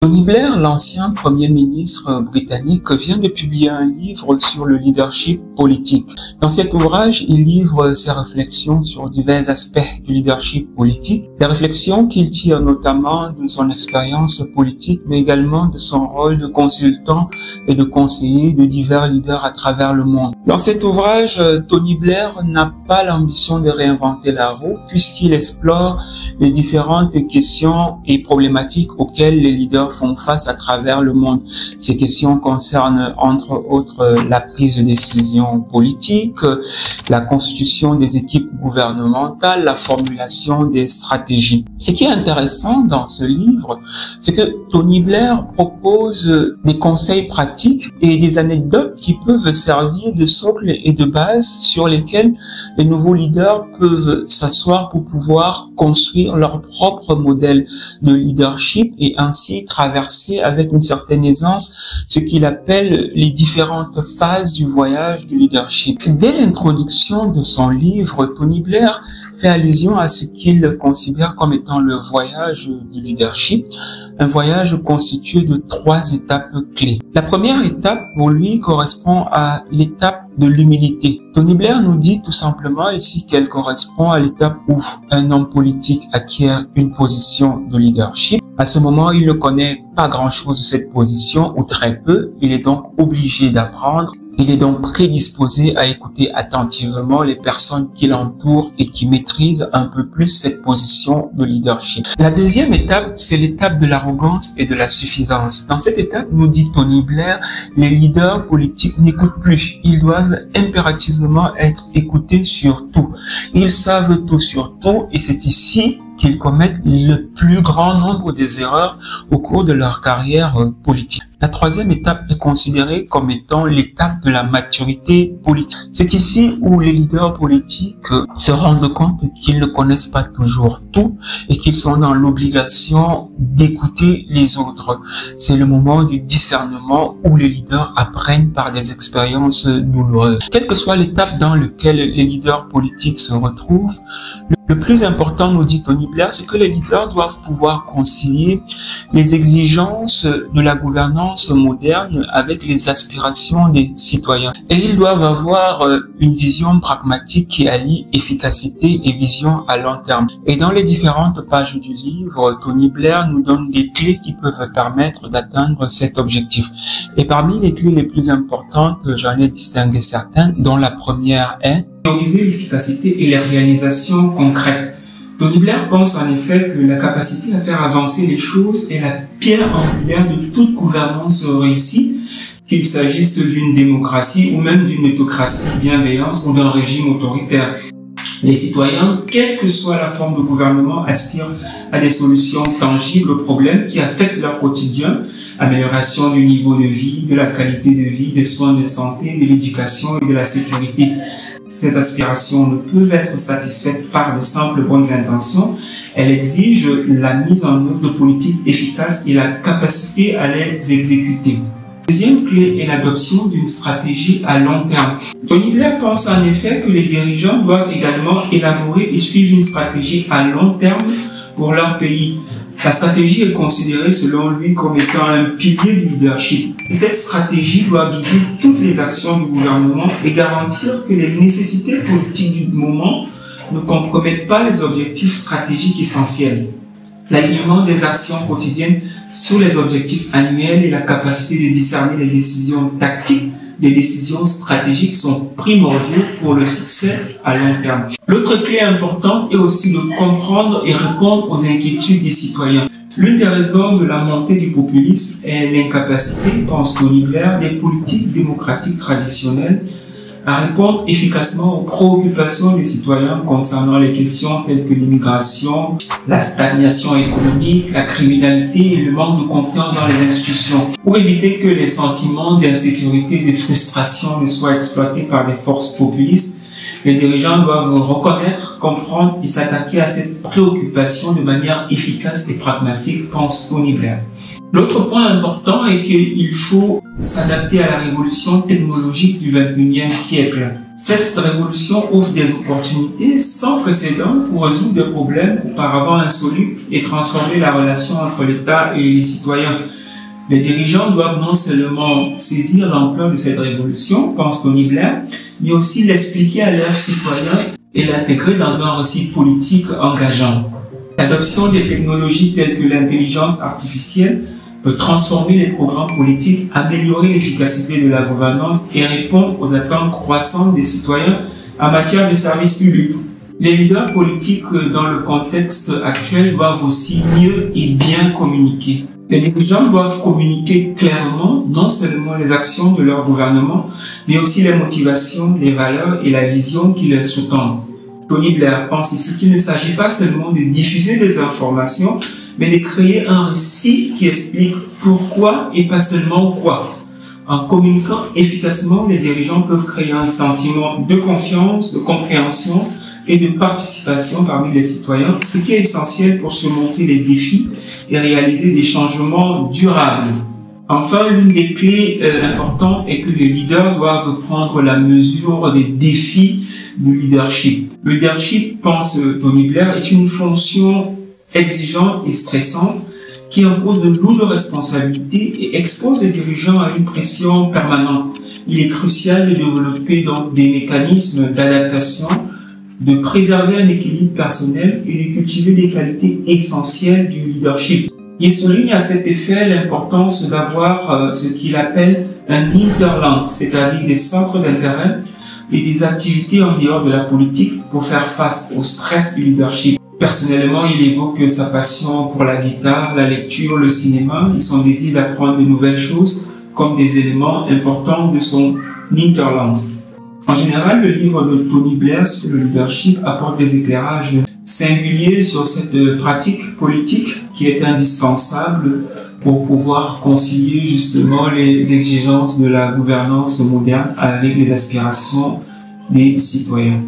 Tony Blair, l'ancien Premier ministre britannique, vient de publier un livre sur le leadership politique. Dans cet ouvrage, il livre ses réflexions sur divers aspects du leadership politique, des réflexions qu'il tire notamment de son expérience politique, mais également de son rôle de consultant et de conseiller de divers leaders à travers le monde. Dans cet ouvrage, Tony Blair n'a pas l'ambition de réinventer la roue, puisqu'il explore les différentes questions et problématiques auxquelles les leaders font face à travers le monde. Ces questions concernent entre autres la prise de décision politique, la constitution des équipes gouvernementales, la formulation des stratégies. Ce qui est intéressant dans ce livre, c'est que Tony Blair propose des conseils pratiques et des anecdotes qui peuvent servir de socle et de base sur lesquels les nouveaux leaders peuvent s'asseoir pour pouvoir construire leur propre modèle de leadership et ainsi traverser avec une certaine aisance ce qu'il appelle les différentes phases du voyage du leadership. Dès l'introduction de son livre, Tony Blair fait allusion à ce qu'il considère comme étant le voyage du leadership, un voyage constitué de 3 étapes clés. La première étape pour lui correspond à l'étape de l'humilité. Tony Blair nous dit tout simplement ici qu'elle correspond à l'étape où un homme politique acquiert une position de leadership. À ce moment, il ne connaît pas grand-chose de cette position ou très peu. Il est donc obligé d'apprendre. Il est donc prédisposé à écouter attentivement les personnes qui l'entourent et qui maîtrisent un peu plus cette position de leadership. La deuxième étape, c'est l'étape de l'arrogance et de la suffisance. Dans cette étape, nous dit Tony Blair, les leaders politiques n'écoutent plus. Ils doivent impérativement être écoutés sur tout. Ils savent tout sur tout et c'est ici qu'ils commettent le plus grand nombre des erreurs au cours de leur carrière politique. La troisième étape est considérée comme étant l'étape de la maturité politique. C'est ici où les leaders politiques se rendent compte qu'ils ne connaissent pas toujours tout et qu'ils sont dans l'obligation d'écouter les autres. C'est le moment du discernement où les leaders apprennent par des expériences douloureuses. Quelle que soit l'étape dans laquelle les leaders politiques se retrouvent, le plus important, nous dit Tony Blair, c'est que les leaders doivent pouvoir concilier les exigences de la gouvernance moderne avec les aspirations des citoyens. Et ils doivent avoir une vision pragmatique qui allie efficacité et vision à long terme. Et dans les différentes pages du livre, Tony Blair nous donne des clés qui peuvent permettre d'atteindre cet objectif. Et parmi les clés les plus importantes, j'en ai distingué certaines, dont la première est prioriser l'efficacité et les réalisations concrètes. Tony Blair pense en effet que la capacité à faire avancer les choses est la pierre angulaire de toute gouvernance réussie, qu'il s'agisse d'une démocratie ou même d'une autocratie bienveillante ou d'un régime autoritaire. Les citoyens, quelle que soit la forme de gouvernement, aspirent à des solutions tangibles aux problèmes qui affectent leur quotidien, amélioration du niveau de vie, de la qualité de vie, des soins de santé, de l'éducation et de la sécurité. Ces aspirations ne peuvent être satisfaites par de simples bonnes intentions. Elles exigent la mise en œuvre de politiques efficaces et la capacité à les exécuter. Deuxième clé est l'adoption d'une stratégie à long terme. Tony Blair pense en effet que les dirigeants doivent également élaborer et suivre une stratégie à long terme pour leur pays. La stratégie est considérée selon lui comme étant un pilier du leadership. Et cette stratégie doit guider toutes les actions du gouvernement et garantir que les nécessités politiques du moment ne compromettent pas les objectifs stratégiques essentiels. L'alignement des actions quotidiennes sur les objectifs annuels et la capacité de discerner les décisions tactiques, les décisions stratégiques sont primordiaux pour le succès à long terme. L'autre clé importante est aussi de comprendre et répondre aux inquiétudes des citoyens. L'une des raisons de la montée du populisme est l'incapacité, pense Tony Blair, des politiques démocratiques traditionnelles à répondre efficacement aux préoccupations des citoyens concernant les questions telles que l'immigration, la stagnation économique, la criminalité et le manque de confiance dans les institutions. Pour éviter que les sentiments d'insécurité et de frustration ne soient exploités par des forces populistes, les dirigeants doivent reconnaître, comprendre et s'attaquer à cette préoccupation de manière efficace et pragmatique, pense Tony Blair. L'autre point important est qu'il faut s'adapter à la révolution technologique du XXIe siècle. Cette révolution ouvre des opportunités sans précédent pour résoudre des problèmes auparavant insolus et transformer la relation entre l'État et les citoyens. Les dirigeants doivent non seulement saisir l'ampleur de cette révolution, pense Tony Blair, mais aussi l'expliquer à leurs citoyens et l'intégrer dans un récit politique engageant. L'adoption des technologies telles que l'intelligence artificielle peut transformer les programmes politiques, améliorer l'efficacité de la gouvernance et répondre aux attentes croissantes des citoyens en matière de services publics. Les leaders politiques dans le contexte actuel doivent aussi mieux et bien communiquer. Les dirigeants doivent communiquer clairement non seulement les actions de leur gouvernement, mais aussi les motivations, les valeurs et la vision qui les sous-tendent. Tony Blair pense ici qu'il ne s'agit pas seulement de diffuser des informations, mais de créer un récit qui explique pourquoi et pas seulement quoi. En communiquant efficacement, les dirigeants peuvent créer un sentiment de confiance, de compréhension et de participation parmi les citoyens, ce qui est essentiel pour surmonter les défis et réaliser des changements durables. Enfin, l'une des clés importantes est que les leaders doivent prendre la mesure des défis du leadership. Le leadership, pense Tony Blair, est une fonction exigeante et stressante qui impose de lourdes responsabilités et expose les dirigeants à une pression permanente. Il est crucial de développer donc des mécanismes d'adaptation, de préserver un équilibre personnel et de cultiver des qualités essentielles du leadership. Il souligne à cet effet l'importance d'avoir ce qu'il appelle un hinterland, c'est-à-dire des centres d'intérêt et des activités en dehors de la politique pour faire face au stress du leadership. Personnellement, il évoque sa passion pour la guitare, la lecture, le cinéma et son désir d'apprendre de nouvelles choses comme des éléments importants de son hinterland. En général, le livre de Tony Blair sur le leadership apporte des éclairages singuliers sur cette pratique politique qui est indispensable pour pouvoir concilier justement les exigences de la gouvernance moderne avec les aspirations des citoyens.